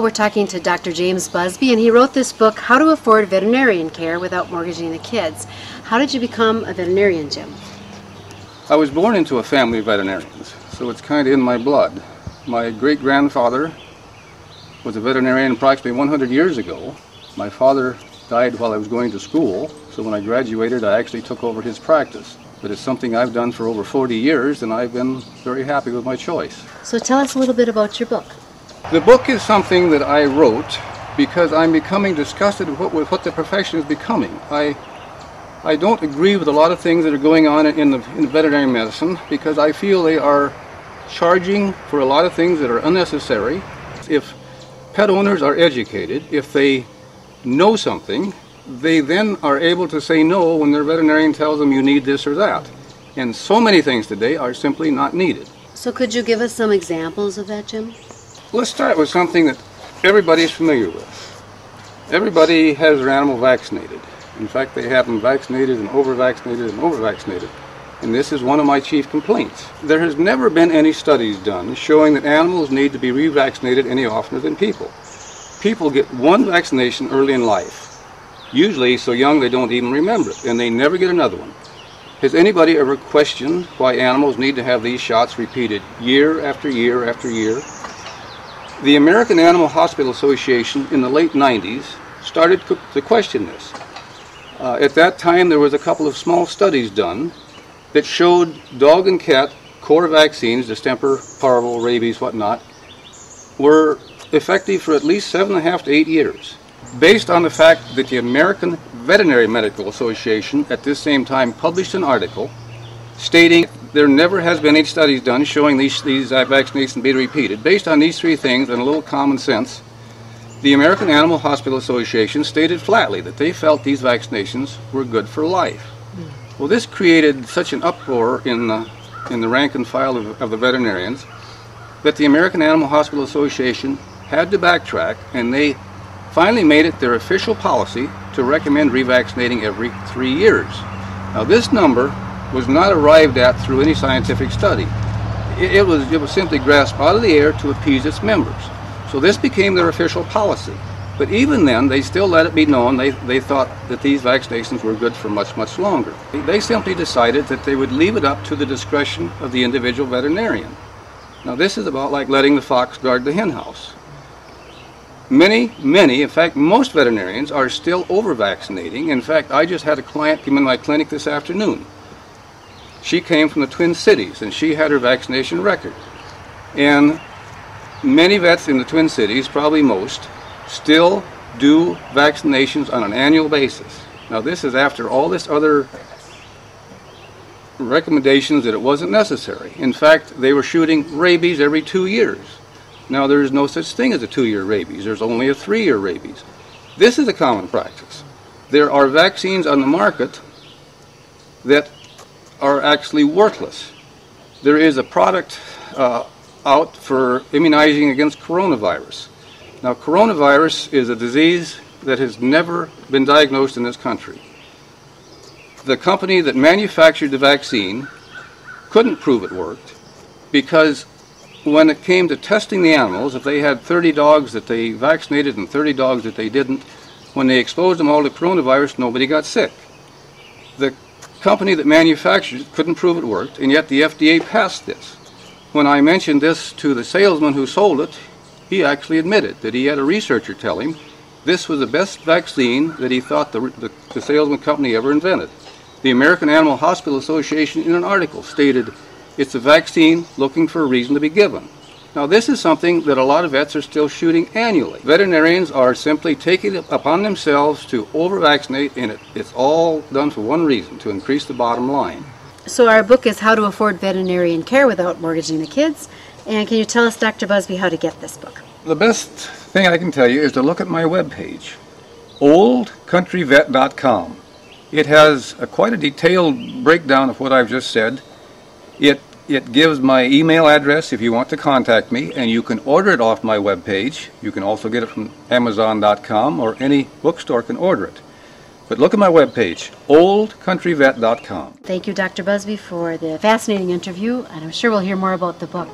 we're talking to Dr. James Busby, and he wrote this book, How to Afford Veterinarian Care Without Mortgaging the Kids. How did you become a veterinarian, Jim? I was born into a family of veterinarians, so it's kind of in my blood. My great-grandfather was a veterinarian approximately 100 years ago. My father died while I was going to school, so when I graduated I actually took over his practice. But it's something I've done for over 40 years, and I've been very happy with my choice. So tell us a little bit about your book. The book is something that I wrote because I'm becoming disgusted with what the profession is becoming. I don't agree with a lot of things that are going on in the veterinary medicine because I feel they are charging for a lot of things that are unnecessary. If pet owners are educated, if they know something, they then are able to say no when their veterinarian tells them you need this or that. And so many things today are simply not needed. So could you give us some examples of that, Jim? Let's start with something that everybody is familiar with. Everybody has their animal vaccinated. In fact, they have them vaccinated and over-vaccinated and over-vaccinated. And this is one of my chief complaints. There has never been any studies done showing that animals need to be revaccinated any oftener than people. People get one vaccination early in life. Usually so young they don't even remember it, and they never get another one. Has anybody ever questioned why animals need to have these shots repeated year after year after year? The American Animal Hospital Association in the late 90s started to question this. At that time there was a couple of small studies done that showed dog and cat core vaccines, distemper, parvo, rabies, whatnot, were effective for at least 7.5 to 8 years. Based on the fact that the American Veterinary Medical Association at this same time published an article stating there never has been any studies done showing these vaccinations be repeated. Based on these three things and a little common sense, the American Animal Hospital Association stated flatly that they felt these vaccinations were good for life. Well, this created such an uproar in the rank and file of the veterinarians that the American Animal Hospital Association had to backtrack, and they finally made it their official policy to recommend revaccinating every 3 years. Now, this number was not arrived at through any scientific study. It was simply grasped out of the air to appease its members. So this became their official policy. But even then, they still let it be known they thought that these vaccinations were good for much, much longer. They simply decided that they would leave it up to the discretion of the individual veterinarian. Now, this is about like letting the fox guard the hen house. Many, in fact, most veterinarians are still over-vaccinating. In fact, I just had a client come in my clinic this afternoon. She came from the Twin Cities, and she had her vaccination record. And many vets in the Twin Cities, probably most, still do vaccinations on an annual basis. Now, this is after all this other recommendations that it wasn't necessary. In fact, they were shooting rabies every 2 years. Now, there is no such thing as a 2-year rabies. There's only a 3-year rabies. This is a common practice. There are vaccines on the market that are actually worthless. There is a product out for immunizing against coronavirus. Now, coronavirus is a disease that has never been diagnosed in this country. The company that manufactured the vaccine couldn't prove it worked because when it came to testing the animals, if they had 30 dogs that they vaccinated and 30 dogs that they didn't, when they exposed them all to coronavirus, nobody got sick. The company that manufactured it couldn't prove it worked, and yet the FDA passed this. When I mentioned this to the salesman who sold it, he actually admitted that he had a researcher tell him this was the best vaccine that he thought the salesman company ever invented. The American Animal Hospital Association in an article stated, it's a vaccine looking for a reason to be given. Now, this is something that a lot of vets are still shooting annually. Veterinarians are simply taking it upon themselves to over-vaccinate, and it's all done for one reason, to increase the bottom line. So our book is How to Afford Veterinarian Care Without Mortgaging the Kids. And can you tell us, Dr. Busby, how to get this book? The best thing I can tell you is to look at my webpage, oldcountryvet.com. It has quite a detailed breakdown of what I've just said. It gives my email address if you want to contact me, and you can order it off my webpage. You can also get it from Amazon.com, or any bookstore can order it. But look at my webpage, oldcountryvet.com. Thank you, Dr. Busby, for the fascinating interview, and I'm sure we'll hear more about the book.